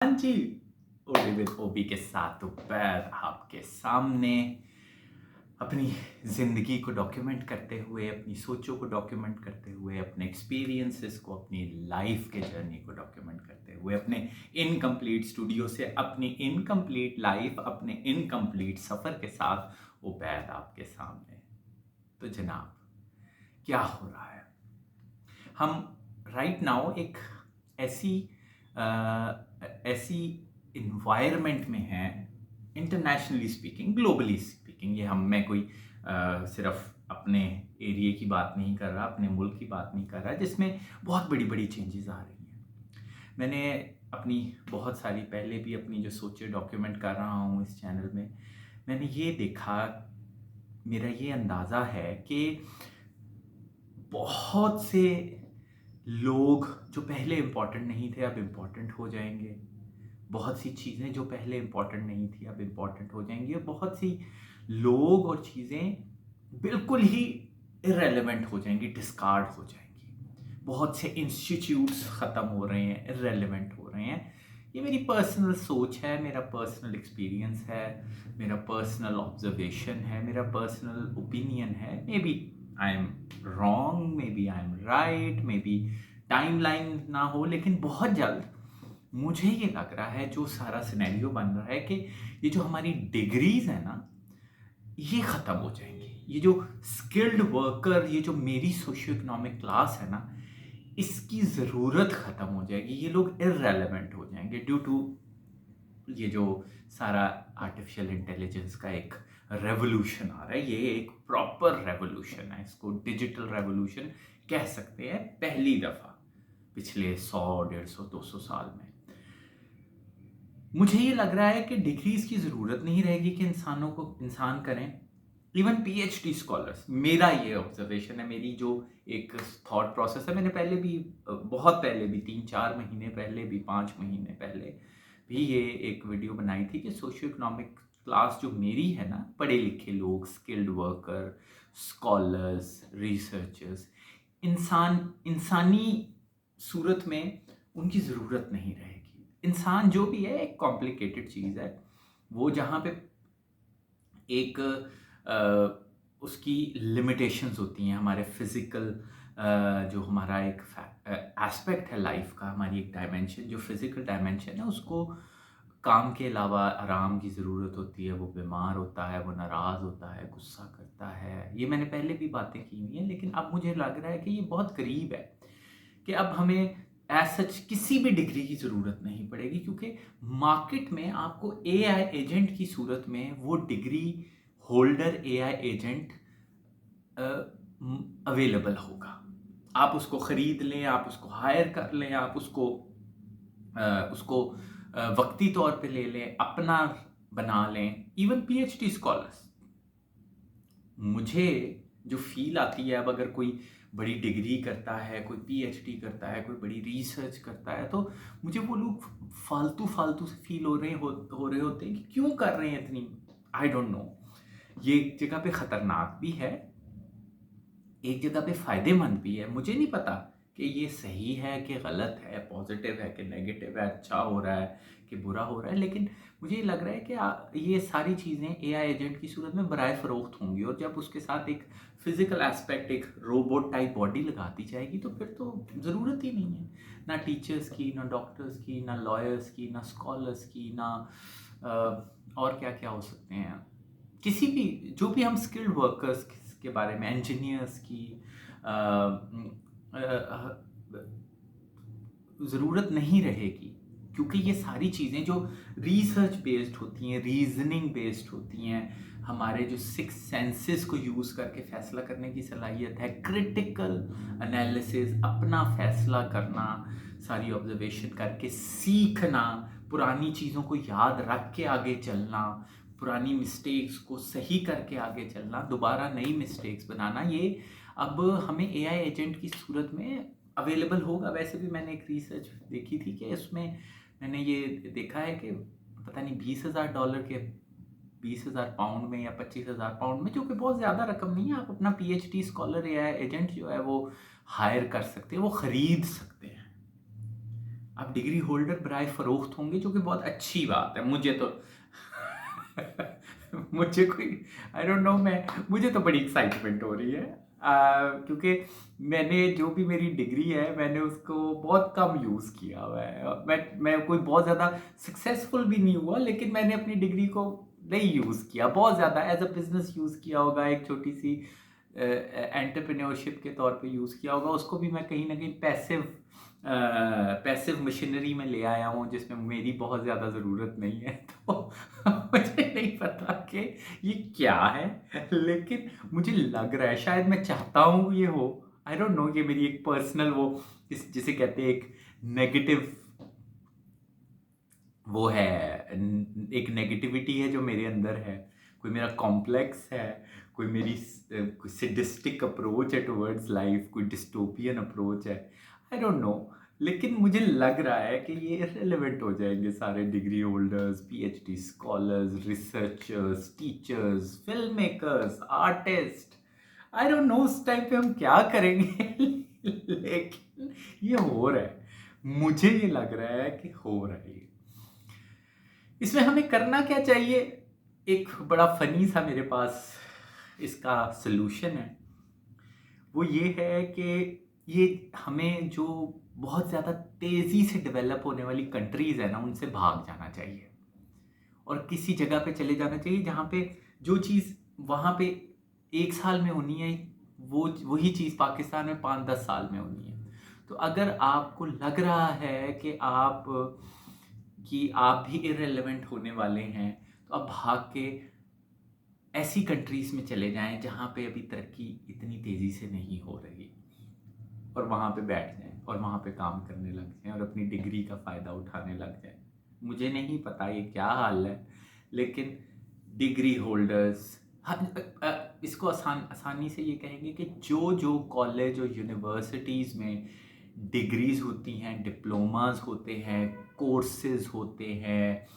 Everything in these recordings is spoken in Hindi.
हाँ जी, ओटी विद ओबी के साथ दोपहर आपके सामने अपनी ज़िंदगी को डॉक्यूमेंट करते हुए, अपनी सोचों को डॉक्यूमेंट करते हुए, अपने एक्सपीरियंसेस को, अपनी लाइफ के जर्नी को डॉक्यूमेंट करते हुए, अपने इनकम्प्लीट स्टूडियो से अपनी इनकम्प्लीट लाइफ, अपने इनकम्प्लीट सफ़र के साथ उबैद आपके सामने। तो जनाब, क्या हो रहा है? हम राइट नाउ एक ऐसी ऐसी इन्वायरमेंट में हैं, इंटरनेशनली स्पीकिंग, ग्लोबली स्पीकिंग। ये हम मैं कोई सिर्फ अपने एरिया की बात नहीं कर रहा, अपने मुल्क की बात नहीं कर रहा, जिसमें बहुत बड़ी बड़ी चेंजेस आ रही हैं। मैंने अपनी बहुत सारी पहले भी अपनी जो सोचें डॉक्यूमेंट कर रहा हूँ इस चैनल में, मैंने ये देखा, मेरा ये अंदाज़ा है कि बहुत से लोग जो पहले इम्पोर्टेंट नहीं थे अब इम्पोर्टेंट हो जाएंगे। बहुत सी चीज़ें जो पहले इम्पोर्टेंट नहीं थी अब इम्पोर्टेंट हो जाएंगी, और बहुत सी लोग और चीज़ें बिल्कुल ही इरेलेवेंट हो जाएंगी, डिस्कार्ड हो जाएंगी। बहुत से इंस्टीट्यूट्स ख़त्म हो रहे हैं, इरेलेवेंट हो रहे हैं। ये मेरी पर्सनल सोच है, मेरा पर्सनल एक्सपीरियंस है, मेरा पर्सनल ऑब्जर्वेशन है, मेरा पर्सनल ओपिनियन है। May be I am wrong, may be I am right, may be timeline ना हो, लेकिन बहुत जल्द मुझे ये लग रहा है जो सारा सिनेरियो बन रहा है कि ये जो हमारी डिग्रीज है ना, ये ख़त्म हो जाएंगी। ये जो स्किल्ड वर्कर, ये जो मेरी सोशियो इकोनॉमिक क्लास है ना, इसकी ज़रूरत ख़त्म हो जाएगी। ये लोग इररेलेवेंट हो जाएंगे ड्यू टू ये जो सारा आर्टिफिशियल इंटेलिजेंस का एक रेवोल्यूशन आ रहा है। ये एक प्रॉपर रेवोल्यूशन है, इसको डिजिटल रेवोल्यूशन कह सकते हैं, पहली दफ़ा पिछले 100, 150, 200 साल में। मुझे ये लग रहा है कि डिग्रीज की ज़रूरत नहीं रहेगी कि इंसानों को इंसान करें। इवन पीएचडी स्कॉलर्स, मेरा ये ऑब्जर्वेशन है, मेरी जो एक थॉट प्रोसेस है। मैंने पहले भी बहुत पहले भी 3-4 महीने पहले भी, 5 महीने पहले भी ये एक वीडियो बनाई थी कि सोशियो इकोनॉमिक क्लास जो मेरी है ना, पढ़े लिखे लोग, स्किल्ड वर्कर, स्कॉलर्स, रिसर्चर्स, इंसानी सूरत में उनकी ज़रूरत नहीं रहेगी। इंसान जो भी है एक कॉम्प्लिकेटेड चीज़ है। वो जहाँ पे एक उसकी लिमिटेशंस होती हैं, हमारे फिज़िकल जो हमारा एक एस्पेक्ट है लाइफ का, हमारी एक डायमेंशन जो फिज़िकल डायमेंशन है, उसको काम के अलावा आराम की ज़रूरत होती है। वो बीमार होता है, वो नाराज़ होता है, गुस्सा करता है। ये मैंने पहले भी बातें की हुई हैं, लेकिन अब मुझे लग रहा है कि ये बहुत करीब है कि अब हमें एज सच किसी भी डिग्री की ज़रूरत नहीं पड़ेगी, क्योंकि मार्केट में आपको एआई एजेंट की सूरत में वो degree holder AI agent available होगा। आप उसको ख़रीद लें, आप उसको हायर कर लें, आप उसको वक्ती तौर पे ले लें, अपना बना लें। इवन पीएचडी स्कॉलर्स, मुझे जो फील आती है, अब अगर कोई बड़ी डिग्री करता है, कोई पीएचडी करता है, कोई बड़ी रिसर्च करता है, तो मुझे वो लोग फालतू फालतू से फील हो रहे होते हैं कि क्यों कर रहे हैं इतनी। I don't know. ये एक जगह पे ख़तरनाक भी है, एक जगह पे फ़ायदेमंद भी है। मुझे नहीं पता कि ये सही है कि गलत है, पॉजिटिव है कि नेगेटिव है, अच्छा हो रहा है कि बुरा हो रहा है, लेकिन मुझे ये लग रहा है कि ये सारी चीज़ें एआई एजेंट की सूरत में बराए फ़रोख्त होंगी, और जब उसके साथ एक फ़िज़िकल एस्पेक्ट, एक रोबोट टाइप बॉडी लगा दी जाएगी, तो फिर तो ज़रूरत ही नहीं है ना टीचर्स की, ना डॉक्टर्स की, ना लॉयर्स की, ना स्कॉलर्स की, ना और क्या-क्या हो सकते हैं। किसी भी जो भी हम स्किल्ड वर्कर्स के बारे में, इंजीनियर्स की ज़रूरत नहीं रहेगी, क्योंकि ये सारी चीज़ें जो रिसर्च बेस्ड होती हैं, रीजनिंग बेस्ड होती हैं, हमारे जो सिक्स सेंसेस को यूज़ करके फैसला करने की सलाहियत है, क्रिटिकल एनालिसिस, अपना फैसला करना, सारी ऑब्जर्वेशन करके सीखना, पुरानी चीज़ों को याद रख के आगे चलना, पुरानी मिस्टेक्स को सही करके आगे चलना, दोबारा नई मिस्टेक्स बनाना, ये अब हमें एआई एजेंट की सूरत में अवेलेबल होगा। वैसे भी मैंने एक रिसर्च देखी थी कि इसमें मैंने ये देखा है कि पता नहीं $20,000 के, 20,000 पाउंड में या 25,000 पाउंड में, जो कि बहुत ज़्यादा रकम नहीं है, आप अपना पीएचडी स्कॉलर या एजेंट जो है वो हायर कर सकते हैं, वो ख़रीद सकते हैं। आप डिग्री होल्डर बराए फ़रोख्त होंगे, जो कि बहुत अच्छी बात है। मुझे तो मुझे कोई आई डोंट नो, मुझे तो बड़ी एक्साइटमेंट हो रही है, क्योंकि मैंने जो भी मेरी डिग्री है मैंने उसको बहुत कम यूज़ किया हुआ है। मैं कोई बहुत ज़्यादा सक्सेसफुल भी नहीं हुआ, लेकिन मैंने अपनी डिग्री को नहीं यूज़ किया बहुत ज़्यादा एज अ बिज़नेस यूज़ किया होगा, एक छोटी सी एंटरप्रेन्योरशिप के तौर पे यूज़ किया होगा। उसको भी मैं कहीं ना कहीं पैसिव मशीनरी में ले आया हूँ, जिसमें मेरी बहुत ज़्यादा ज़रूरत नहीं है। तो मुझे नहीं पता कि ये क्या है, लेकिन मुझे लग रहा है, शायद मैं चाहता हूँ ये हो, आई डोंट नो, ये मेरी एक पर्सनल वो जिसे कहते हैं एक नेगेटिव वो है, एक नेगेटिविटी है जो मेरे अंदर है, कोई मेरा कॉम्प्लेक्स है, कोई मेरी कोई सिडिस्टिक अप्रोच है टुवर्ड्स लाइफ, कोई डिस्टोपियन अप्रोच है, आई डोंट नो। लेकिन मुझे लग रहा है कि ये इररिलेवेंट हो जाएंगे सारे degree holders, PhD scholars, researchers, teachers, film makers, artist. I don't know उस टाइम पे हम क्या करेंगे। लेकिन ये हो रहा है, मुझे ये लग रहा है कि हो रहा है। इसमें हमें करना क्या चाहिए? एक बड़ा फनी सा मेरे पास इसका सलूशन है। वो ये है कि ये हमें जो बहुत ज़्यादा तेज़ी से डेवलप होने वाली कंट्रीज़ है ना, उनसे भाग जाना चाहिए और किसी जगह पे चले जाना चाहिए जहाँ पे जो चीज़ वहाँ पे 1 साल में होनी है, वही चीज़ पाकिस्तान में 5-10 साल में होनी है। तो अगर आपको लग रहा है कि आप भी इररिलेवेंट होने वाले हैं, तो आप भाग के ऐसी कंट्रीज़ में चले जाएँ जहाँ पे अभी तरक्की इतनी तेज़ी से नहीं हो रही, और वहाँ पे बैठ जाएँ और वहाँ पे काम करने लग जाएँ और अपनी डिग्री का फ़ायदा उठाने लग जाएँ। मुझे नहीं पता ये क्या हाल है, लेकिन डिग्री होल्डर्स, हाँ, इसको आसानी से ये कहेंगे कि जो कॉलेज और यूनिवर्सिटीज़ में डिग्रीज़ होती हैं, डिप्लोमास होते हैं, कोर्सेज़ होते हैं,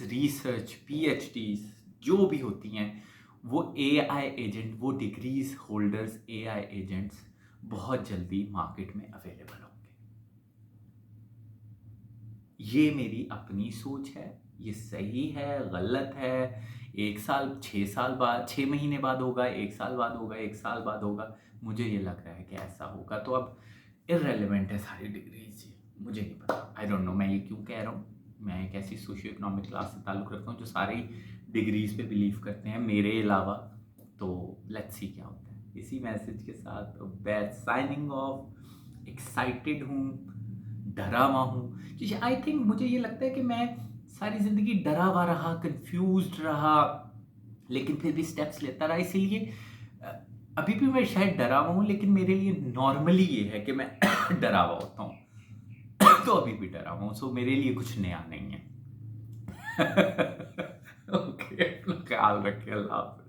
रिसर्च, पीएचडीज़ जो भी होती हैं, वो एआई एजेंट, वो डिग्रीज़ होल्डर्स एआई एजेंट्स बहुत जल्दी मार्केट में अवेलेबल होंगे। ये मेरी अपनी सोच है, ये सही है, गलत है, 1 साल, 6 साल बाद, 6 महीने बाद होगा, 1 साल बाद होगा, 1 साल बाद होगा, मुझे ये लग रहा है कि ऐसा होगा। तो अब इररिलेवेंट है सारी डिग्रीज़, मुझे नहीं पता, आई डोंट नो मैं ये क्यों कह रहा हूँ। मैं एक ऐसी सोशियो इकोनॉमिक क्लास से ताल्लुक़ रखता हूँ जो सारी डिग्रीज़ पे बिलीव करते हैं मेरे अलावा। तो लेट्स सी क्या होता है। इसी मैसेज के साथ मैं साइनिंग ऑफ। एक्साइटेड हूँ, डरा हुआ हूँ, क्योंकि आई थिंक मुझे ये लगता है कि मैं सारी ज़िंदगी डरा हुआ रहा, कंफ्यूज्ड रहा, लेकिन फिर भी स्टेप्स लेता रहा। इसीलिए अभी भी मैं शायद डरा हुआ हूँ, लेकिन मेरे लिए नॉर्मली ये है कि मैं डरा हुआ होता हूँ। तो अभी भी डरा हुआ हूँ, सो मेरे लिए कुछ नया नहीं है। ओके, अपना ख्याल रखिए, अल्लाह हाफ़िज़।